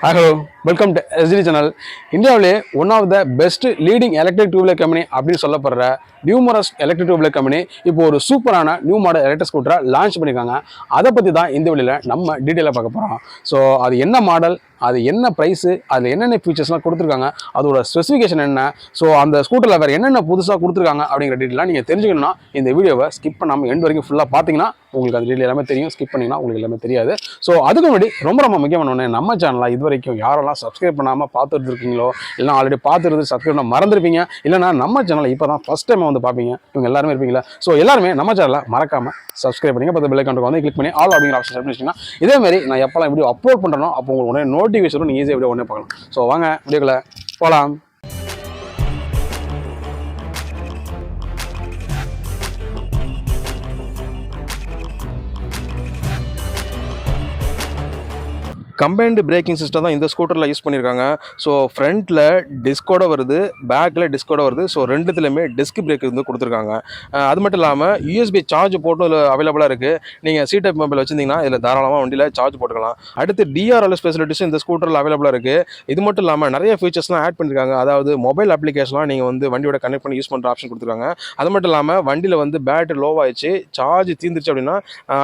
Hello, welcome to SD channel. இந்தியாவிலே one of the best leading electric two wheeler company அப்படின்னு சொல்லப்படுற Numeros electric two wheeler company இப்போ ஒரு சூப்பரான new model electric ஸ்கூட்டரை launch பண்ணியிருக்காங்க. அதை பற்றி தான் இந்த வழியில் நம்ம டீட்டெயிலாக பார்க்க போகிறோம். ஸோ அது என்ன மாடல், அது என்ன ப்ரைஸு, அதில் என்னென்ன ஃபீச்சர்ஸ்லாம் கொடுத்துருக்காங்க, அதோட ஸ்பெசிஃபிகேஷன் என்ன, ஸோ அந்த ஸ்கூட்டரில் வேறு என்னென்ன புதுசாக கொடுத்துருக்காங்க அப்படிங்கிற டீட்டெயிலாம் நீங்கள் தெரிஞ்சுக்கணும்னா இந்த வீடியோவை ஸ்கிப் பண்ணாமல் எண்ட் வரைக்கும் ஃபுல்லாக பார்த்தீங்கன்னா உங்களுக்கு அந்த டீட்டெயில் எல்லாமே தெரியும். ஸ்கிப் பண்ணிங்கன்னா உங்களுக்கு எல்லாமே தெரியாது. ஸோ அதுக்கு முன்னாடி ரொம்ப முக்கியமான ஒன்று, நம்ம சேனலில் இது வரைக்கும் யாரெல்லாம் சப்ஸ்கிரைப் பண்ணாமல் பார்த்துட்டு இருக்கீங்களோ, இல்லைனா ஆல்ரெடி பார்த்துருந்து சப்ஸ்கிரைப் பண்ண மறந்துருப்பீங்க, இல்லைனா நம்ம சேனலை இப்போ தான் ஃபஸ்ட் டைம் வந்து பார்ப்பீங்க, இவங்க எல்லாருமே இருப்பீங்களா. ஸோ எல்லாருமே நம்ம சேனலை மறக்காமல் சப்ஸ்கிரைப் பண்ணிங்க, பத்து பெல் ஐகானுக்கு வந்து கிளிக் பண்ணி ஆல் அப்படிங்கிற ஆப்ஷன் செட் பண்ணிச்சிங்கன்னா இதேமாதிரி நான் எப்போல்லாம் வீடியோ அப்லோட் பண்ணுறனோ அப்போ உங்களுக்கு உடனே நோட்டிஃபிகேஷன் நீங்கள் ஈஸியாக வீடியோ உடனே பார்க்கலாம். ஸோ வாங்க வீடியோக்குள்ள போகலாம். கம்பைன்டு பிரேக்கிங் சிஸ்டம் தான் இந்த ஸ்கூட்டரில் யூஸ் பண்ணியிருக்காங்க. ஸோ ஃப்ரண்ட்டில் டிஸ்கோட வருது, பேக்கில் டிஸ்கோட வருது. ஸோ ரெண்டுத்துலையுமே டிஸ்க் பிரேக் வந்து கொடுத்துருக்காங்க. அது மட்டும் இல்லாமல் யூஎஸ்பி சார்ஜ் போட்டும் இதில் அவைலபிளாக இருக்குது. நீங்கள் சி டைப் மொபைல் வச்சுருந்தீங்கன்னா இதில் தாராளமாக வண்டியில் சார்ஜ் போட்டுக்கலாம். அடுத்து டிஆர்எல்எஸ் ஃபெசிலிட்டிஸும் இந்த ஸ்கூட்டரில் அவைலபிளாக இருக்குது. இது மட்டும் இல்லாமல் நிறைய ஃபீச்சர்ஸ்லாம் ஆட் பண்ணியிருக்காங்க. அதாவது மொபைல் அப்ளிகேஷன்லாம் நீங்கள் வந்து வண்டியோட கனெக்ட் பண்ணி யூஸ் பண்ணுற ஆப்ஷன் கொடுத்துருக்காங்க. அது மட்டும் இல்லாமல் வண்டியில் வந்து பேட்டரி லோவாகிடுச்சு, சார்ஜ் தீர்ந்துச்சு அப்படின்னா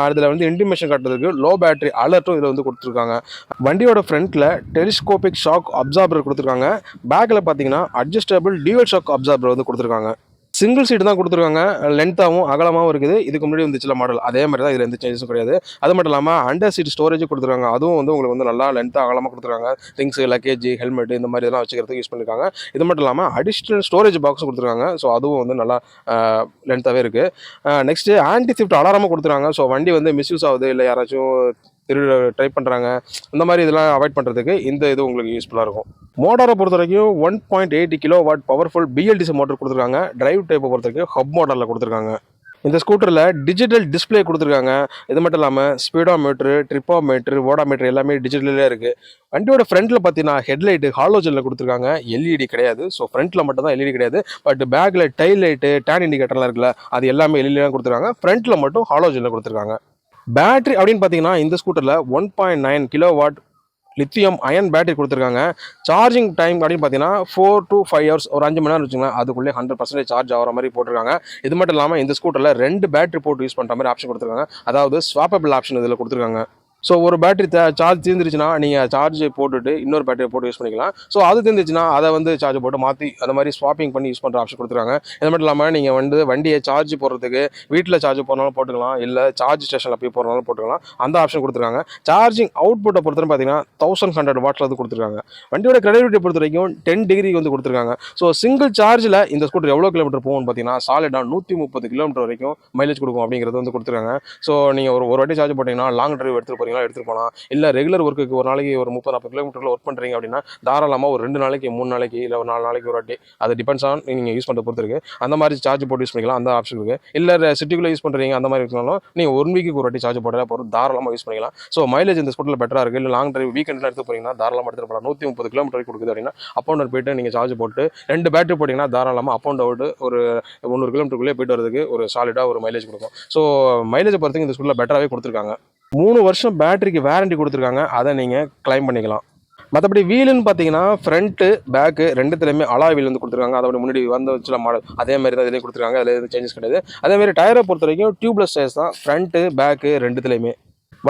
அதில் வந்து இன்டிமேஷன் காட்டுறதுக்கு லோ பேட்டரி அலர்ட்டும் இதில் வந்து கொடுத்துருக்காங்க. வண்டியோட ஃப்ரண்ட்டில் டெலிஸ்கோபிக் ஷாக் அப்சார்பர் கொடுத்துருக்காங்க. பேக்கில் பார்த்தீங்கன்னா அட்ஜஸ்டபிள் டியூவல் ஷாக் அப்சார்பர் வந்து கொடுத்துருக்காங்க. சிங்கிள் சீட்டு தான் கொடுத்துருக்காங்க. லென்த்தாகவும் அகலமாகவும் இருக்குது. இதுக்கு முன்னாடி வந்துச்சுல மாடல் அதே மாதிரி தான், இதில் எந்த சேஞ்சஸும் கிடையாது. அது மட்டும் இல்லாமல் அண்டர் சீட் ஸ்டோரேஜ் கொடுத்துருக்காங்க. அதுவும் வந்து உங்களுக்கு வந்து நல்லா லென்த்தாக அகலமாக கொடுத்துருக்காங்க. திங்ஸு, லக்கேஜ், ஹெல்மெட் இந்த மாதிரி இதெல்லாம் வச்சுக்கிறதுக்கு யூஸ் பண்ணியிருக்காங்க. இது மட்டும் இல்லாமல் அடிஷ்னல் ஸ்டோரேஜ் பாக்ஸும் கொடுத்துருக்காங்க. ஸோ அதுவும் வந்து நல்லா லென்த்தாகவே இருக்குது. நெக்ஸ்ட்டு ஆன்டி திஃப்ட் அலாரமாக கொடுத்துருக்காங்க. ஸோ வண்டி வந்து மிஸ்யூஸ் ஆகுது, இல்லை யாராச்சும் திருட ட்ரை பண்ணுறாங்க, அந்த மாதிரி இதெல்லாம் அவாய்ட் பண்ணுறதுக்கு இந்த இது உங்களுக்கு யூஸ்ஃபுல்லாக இருக்கும். மோட்டாரை பொறுத்த வரைக்கும் 1.8 kW பவர்ஃபுல் பிஎல்டிசி மோட்டர் கொடுத்துருக்காங்க. டிரைவ் டைப்பை பொறுத்த வரைக்கும் ஹப் மாடலில் கொடுத்துருக்காங்க. இந்த ஸ்கூட்டரில் டிஜிட்டல் டிஸ்பிளே கொடுத்துருக்காங்க. இது மட்டும் இல்லாமல் ஸ்பீடோமீட்ரு, ட்ரிப்போமீட்ரு, ஓடாமீட்ரு எல்லாமே டிஜிட்டலே இருக்குது. வண்டியோட ஃப்ரண்ட்டில் பார்த்தீங்கன்னா ஹெட்லைட்டு ஹாலோஜனில் கொடுத்துருக்காங்க. எல்இடி கிடையாது. ஸோ ஃப்ரண்ட்டில் மட்டும் தான் எல்இடி கிடையாது. பட் பேக்கில் டைல் லைட்டு, டேன் இண்டிகேட்டர்லாம் இருக்குல்ல, அது எல்லாமே எல்இடி தான் கொடுத்துருக்காங்க. ஃப்ரண்ட்டில் மட்டும் ஹாலோஜனில் கொடுத்துருக்காங்க. பேட்டரி அப்படின்னு பார்த்தீங்கன்னா இந்த ஸ்கூட்டரில் 1.9 kW லித்தியம் அயன் பேட்டரி கொடுத்துருக்காங்க. சார்ஜிங் டைம் அப்படின்னு பார்த்தீங்கன்னா 4 to 5 hours, ஒரு 5 மணி நேரம் வச்சுக்கலாம். அதுக்குள்ளே 100% சார்ஜ் ஆகிற மாதிரி போட்டிருக்காங்க. இது மட்டும் இல்லாமல் இந்த ஸ்கூட்டரில் 2 பேட்டரி போட்டு யூஸ் பண்ணுற மாதிரி ஆப்ஷன் கொடுத்துருக்காங்க. அதாவது ஸ்வாப்பபிள் ஆப்ஷன் இதில் கொடுத்துருக்காங்க. ஸோ ஒரு பேட்டரி சார்ஜ் தீர்ந்துருச்சுன்னா நீங்கள் சார்ஜ் போட்டுட்டு இன்னொரு பேட்டரி போட்டு யூஸ் பண்ணிக்கலாம். ஸோ அது தீர்ந்துச்சுன்னா அதை வந்து சார்ஜ் போட்டு மாற்றி அந்த மாதிரி ஸ்வாப்பிங் பண்ணி யூஸ் பண்ணுற ஆப்ஷன் கொடுத்துருக்காங்க. இது மட்டும் இல்லாமல் நீங்கள் வந்து வண்டியை சார்ஜ் போடுறதுக்கு வீட்டில் சார்ஜ் போடுறனாலும் போட்டுக்கலாம், இல்லை சார்ஜ் ஸ்டேஷனில் போய் போடுறனாலும் போட்டுக்கலாம். அந்த ஆப்ஷன் கொடுத்துருக்காங்க. சார்ஜிங் அவுட்புட்டை பொறுத்தவரை பார்த்தீங்கன்னா 1100 வாட்ஸில் வந்து கொடுத்துருக்காங்க. வண்டியோட கிரெடிபிலிட்டி பொறுத்த வரைக்கும் 10 டிகிரி வந்து கொடுத்துருக்காங்க. ஸோ சிங்கிள் சார்ஜில் இந்த ஸ்கூட்டர் எவ்வளோ கிலோமீட்டர் போகும்னு பார்த்தீங்கன்னா சாலிடாக 130 கிலோமீட்டர் வரைக்கும் மைலேஜ் கொடுக்கும் அப்படிங்கிறது வந்து கொடுத்துருக்காங்க. ஸோ நீங்கள் ஒரு வாட்டி சார்ஜ் போட்டிங்கன்னா லாங் டிரைவ் எடுத்துகிட்டு போகிறீங்களா எடுத்துகிட்டு போகலாம். இல்லை ரெகுலர் ஒர்க்குக்கு ஒரு நாளைக்கு ஒரு 30-40 கிலோமீட்டரில் ஒர்க் பண்ணுறீங்க அப்படின்னா தாராளமாக ஒரு 2 நாளைக்கு 3 நாளைக்கு இல்லை ஒரு 4 நாளைக்கு ஒரு வாட்டி, அது டிபெண்ட்ஸ் ஆன் நீங்கள் யூஸ் பண்ணுற பொறுத்து இருக்குது. அந்த மாதிரி சார்ஜ் போட்டு யூஸ் பண்ணிக்கலாம். அந்த ஆப்ஷன் இருக்குது. இல்லை சிட்டிக்குள்ளே யூஸ் பண்ணுறீங்க அந்த மாதிரி இருந்தாலும் நீங்கள் 1 வீக்குக்கு ஒரு வாட்டி சார்ஜ் போட்டால் போகிற தாராளமாக யூஸ் பண்ணிக்கலாம். ஸோ மைலேஜ் இந்த ஸ்கூட்டரில் பெட்டராக இருக்குது. இல்லை லாங் டிரைவ் வீக்கெண்டில் எடுத்து போகிறீங்கன்னா தாராளமாக எடுத்துகிட்டு போகலாம். 130 கிலோமீட்டர் கொடுக்குது அப்படின்னா அப் அண்ட் டவுன் போய்ட்டு நீங்கள் சார்ஜ் போட்டு 2 பேட்டரி போட்டிங்கன்னா தாராளமாக அப் அண்ட் அவுட் ஒரு 300 கிலோமீட்டருக்குள்ளே போய்ட்டு வரதுக்கு ஒரு சாலிடாக ஒரு மைலேஜ் கொடுக்கும். ஸோ மைலேஜை பொறுத்தவரைக்கும் இந்த ஸ்கூட்டரில் பெட்டராகவே கொடுத்துருக்காங்க. 3 வருஷம் பேட்டரிக்கு வாரண்டி கொடுத்துருக்காங்க. அதை நீங்கள் கிளைம் பண்ணிக்கலாம். மற்றபடி வீலுன்னு பார்த்தீங்கன்னா ஃப்ரண்ட்டு பேக்கு ரெண்டுத்துலையுமே அலாய் வீல் வந்து கொடுத்துருக்காங்க. அதோட முன்னாடி வந்து சில மாடல் அதே மாதிரி தான் இதிலே கொடுத்துருக்காங்க. அதில் எதுவும் சேஞ்சஸ் கிடையாது. அதேமாதிரி டயரை பொறுத்த வரைக்கும் டியூப்லெஸ் டயர்ஸ் தான் ஃப்ரண்ட்டு பேக்கு ரெண்டுத்துலையுமே.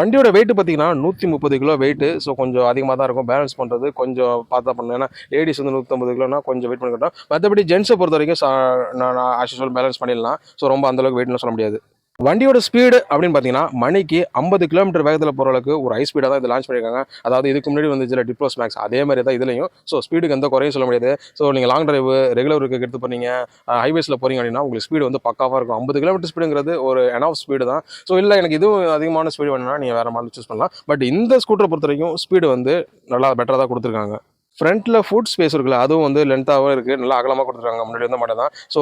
வண்டியோட வெயிட் பார்த்தீங்கன்னா 130 கிலோ வெயிட்டு. ஸோ கொஞ்சம் அதிகமாக தான் இருக்கும். பேலன்ஸ் பண்ணுறது கொஞ்சம் பார்த்தா பண்ணணும். ஏன்னா லேடிஸ் வந்து 150 கிலோனா கொஞ்சம் வெயிட் பண்ணிக்கிட்டோம். மற்றபடி ஜென்ஸை பொறுத்த வரைக்கும் நான் ஆஸ் யூசுவல் பேலன்ஸ் பண்ணிடலாம். ஸோ ரொம்ப அந்தளவுக்கு வெயிட்னு சொல்ல முடியாது. வண்டியோட ஸ்பீடு அப்படின்னு பார்த்தீங்கன்னா மணிக்கு 50 கிலோமீட்டர் வேகத்தில் போகிற அளவுக்கு ஒரு ஹை ஸ்பீடாக தான் இது லான்ச் பண்ணியிருக்காங்க. அதாவது இதுக்கு முன்னாடி வந்து இதில் டிப்ளோஸ் மேக்ஸ் அதே மாதிரி தான் இதுலையும். ஸோ ஸ்பீடுக்கு எந்த குறையும் சொல்ல முடியாது. ஸோ நீங்கள் லாங் டிரைவ் ரெகுலருக்கு எடுத்து போனீங்க, ஹைவேஸில் போகிறீங்க அப்படின்னா உங்களுக்கு ஸ்பீடு வந்து பக்காவாக இருக்கும். 50 கிலோமீட்டர் ஸ்பீடுங்கிறது ஒரு எனஃப் ஸ்பீடு தான். ஸோ இல்லை எனக்கு இதுவும் அதிகமான ஸ்பீடு வேணும்னா நீங்கள் வேறு மாடல் சூஸ் பண்ணலாம். பட் இந்த ஸ்கூட்டரை பொறுத்த வரைக்கும் ஸ்பீடு வந்து நல்லா பெட்டராக தான் கொடுத்துருக்காங்க. ஃப்ரண்ட்டில் ஃபுட் ஸ்பேஸ் இருக்குல்ல, அதுவும் வந்து லென்த்தாகவும் இருக்குது, நல்லா அகலமாக கொடுத்துருக்காங்க. முன்னாடி வந்து மட்டும் தான். ஸோ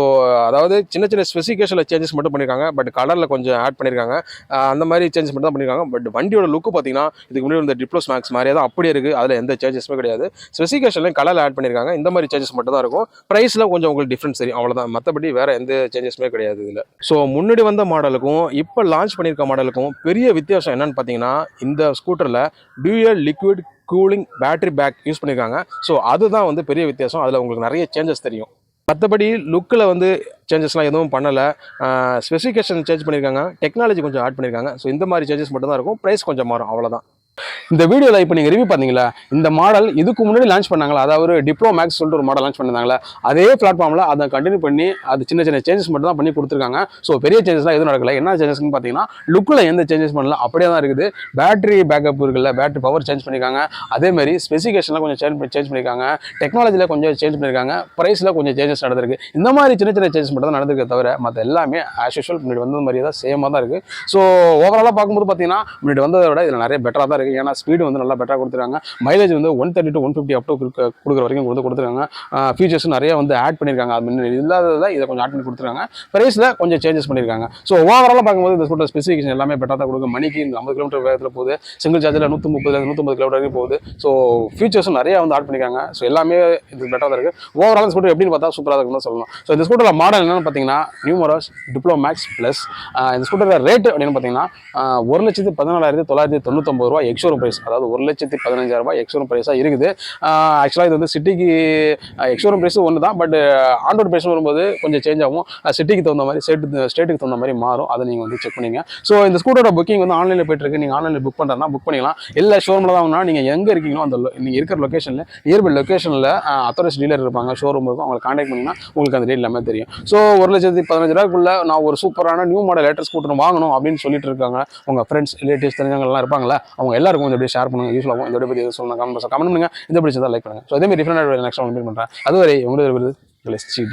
அதாவது சின்ன சின்ன ஸ்பெசிஃபிகேஷனில் சேஞ்சஸ் மட்டும் பண்ணியிருக்காங்க. பட் கலரில் கொஞ்சம் ஆட் பண்ணியிருக்காங்க. அந்த மாதிரி சேஞ்சஸ் மட்டும் தான் பண்ணியிருக்காங்க. பட் வண்டியோட லுக்கு பார்த்தீங்கன்னா இதுக்கு முன்னாடி இந்த டிப்ளோஸ் மேக்ஸ் மாதிரியே தான் அப்படியே இருக்குது. அதில் எந்த சேஞ்சஸுமே கிடையாது. ஸ்பெசிஃபிகேஷன்லையும் கலரில் ஆட் பண்ணியிருக்காங்க. இந்த மாதிரி சேஞ்சஸ் மட்டும் தான் இருக்கும். ப்ரைஸில் கொஞ்சம் உங்களுக்கு டிஃப்ரென்ஸ் தெரியும், அவ்வளோதான். மற்றபடி வேறு எந்த சேஞ்சஸுமே கிடையாது இதில். ஸோ முன்னாடி வந்த மாடலுக்கும் இப்போ லான்ச் பண்ணியிருக்க மாடலுக்கும் பெரிய வித்தியாசம் என்னென்னு பார்த்தீங்கன்னா இந்த ஸ்கூட்டரில் dual liquid cooling battery pack use பண்ணியிருக்காங்க. ஸோ அதுதான் வந்து பெரிய வித்தியாசம். அதில் உங்களுக்கு நிறைய சேஞ்சஸ் தெரியும். மற்றபடி லுக்கில் வந்து சேஞ்சஸ்லாம் எதுவும் பண்ணலை. ஸ்பெசிஃபிகேஷன் சேஞ்ச் பண்ணியிருக்காங்க, டெக்னாலஜி கொஞ்சம் ஆட் பண்ணியிருக்காங்க. ஸோ இந்த மாதிரி சேஞ்சஸ் மட்டும் தான் இருக்கும். ப்ரைஸ் கொஞ்சம் மாறும், அவ்வளோதான். இந்த வீடியோவில் இப்போ நீங்கள் ரிவ்யூ பார்த்தீங்களா, இந்த மாடல் இதுக்கு முன்னாடி லான்ச் பண்ணாங்களா, அதாவது டிப்ளோ மேக்ஸ் சொல்லிட்டு ஒரு மாடல் லான்ச் பண்ணியிருந்தாங்களா, அதே பிளாட்ஃபார்மில் அதை கண்டினியூ பண்ணி அது சின்ன சின்ன சேஞ்சஸ் மட்டும் தான் பண்ணி கொடுத்துருக்காங்க. ஸோ பெரிய சேஞ்சஸ்லாம் எதுவும் நடக்கல. என்ன சேஞ்சஸ்ன்னு பார்த்தீங்கன்னா, லுக்கில் எந்த சேஞ்சஸ் பண்ணல, அப்படியே தான் இருக்குது. பேட்டரி பேக்கப் இருக்குல்ல, பேட்டரி பவர் சேஞ்ச் பண்ணியிருக்காங்க. அதேமாதிரி ஸ்பெசிஃபிகேஷனில் கொஞ்சம் சேஞ்ச் பண்ணியிருக்காங்க, டெக்னாலஜியில் கொஞ்சம் சேஞ்ச் பண்ணியிருக்காங்க, ப்ரைஸில் கொஞ்சம் சேஞ்சஸ் நடந்திருக்கு. இந்த மாதிரி சின்ன சின்ன சேஞ்சஸ் மட்டும் தான் நடந்திருக்கே தவிர மற்ற எல்லாமே ஆஸ் யூஷுவல் முன்னாடி வந்த மாதிரியே தான் சேமாக தான் இருக்குது. ஸோ ஓவராலாக பார்க்கும்போது பார்த்தீங்கன்னா முன்னாடி வந்ததை விட இதில் நிறைய பெட்டராக தான் இருக்குது. ஏன்னா ஸ்பீடு வந்து நல்லா பெட்டராக கொடுத்துருக்காங்க. மைலேஜ் வந்து 130 to 150 அப் டு கொடுக்குற வரைக்கும் கொடுத்துருக்காங்க. ஃபீச்சர்ஸும் நிறைய வந்து ஆட் பண்ணியிருக்காங்க. அது முன்னாடி இல்லாததில் இதை கொஞ்சம் ஆட் பண்ணி கொடுத்துருக்காங்க. ப்ரைஸில் கொஞ்சம் சேஞ்சஸ் பண்ணியிருக்காங்க. ஸோ ஓவராலாக பார்க்கும்போது இந்த ஸ்கூட்டர் ஸ்பெசிஃபிகேஷன் எல்லாமே பெட்டராக தான் கொடுக்கும். மணிக்கு 50 கிலோமீட்டர் வேகத்தில் போகுது. சிங்கிள் சார்ஜில் 130 கிலோமீட்டர் வரைக்கும் போகுது. ஸோ ஃபீச்சர்ஸும் நிறைய வந்து ஆட் பண்ணியிருக்காங்க. ஸோ எல்லாமே இது பெட்டராக தான் இருக்குது. ஓவரால் ஸ்கூட்டர் எப்படின்னு பார்த்தா சூப்பராக இருக்குன்னு தான் சொல்லணும். ஸோ இந்த ஸ்கூட்டரில் மாடல் என்னென்னு பார்த்தீங்கன்னா நியூமரஸ் டிப்ளோ மேக்ஸ் ப்ளஸ். இந்த ஸ்கூட்டர் ரேட் அப்படின்னு பார்த்தீங்கன்னா 1,14,999 ரூபா எக்ஸ்ஷோரூம் ப்ரைஸ், அதாவது 1,15,000 எக்ஸ்ஷோரூம் ப்ரைஸாக இருக்குது. ஆக்சுவலாக இது வந்து சிட்டிக்கு எக்ஸ்ஷோரூம் ப்ரைஸும் ஒன்று தான், பட் ஆன் ரோட் ப்ரைஸ் வரும்போது கொஞ்சம் சேஞ்ச் ஆகும். சிட்டிக்கு தகுந்த மாதிரி ஸ்டேட்டுக்கு தகுந்த மாதிரி மாறும். அதை நீங்கள் வந்து செக் பண்ணிங்க. ஸோ இந்த ஸ்கூட்டரோட புக்கிங் வந்து ஆன்லைனில் போயிட்டுருக்கு. நீங்கள் ஆன்லைனில் புக் பண்ணுறதுனா புக் பண்ணிக்கலாம். இல்லை ஷோரூமில் தான் வேணும்னா நீங்கள் எங்கே இருக்கீங்களோ அந்த நீங்கள் இருக்கிற லொக்கேஷனில் நியர்பை லொக்கேஷனில் அத்தாரைஸ் டீலர் இருப்பாங்க, ஷோரூம் இருக்கும், அவங்களை கான்டாக்ட் பண்ணிங்கன்னா உங்களுக்கு அந்த ரேட் எல்லாமே தெரியும். ஸோ 1,15,000 நான் ஒரு சூப்பரான நியூ மாடல் லேட்டஸ்ட் ஸ்கூட்டர் வாங்கணும் அப்படின்னு சொல்லிட்டு இருக்காங்க. உங்கள் ஃப்ரெண்ட்ஸ் ரிலேட்டிவ்ஸ் தெரிஞ்சவங்கலாம் இருப்பாங்களா, அவங்க எல்லாருக்கும் இந்த வீடியோ ஷேர் பண்ணுங்கள், யூஸ்ஃபுல் ஆகும். இந்த வீடியோ பற்றி எது சொல்லணும் கமெண்ட் பண்ணுங்க. இந்த பிடிச்சதா லைக் பண்ணுங்கள். ஸோ இதே மாதிரி டிஃப்ரெண்ட் நெக்ஸ்ட் மீட் பண்ணுறேன். அதுவரை உங்களுக்கு SGD.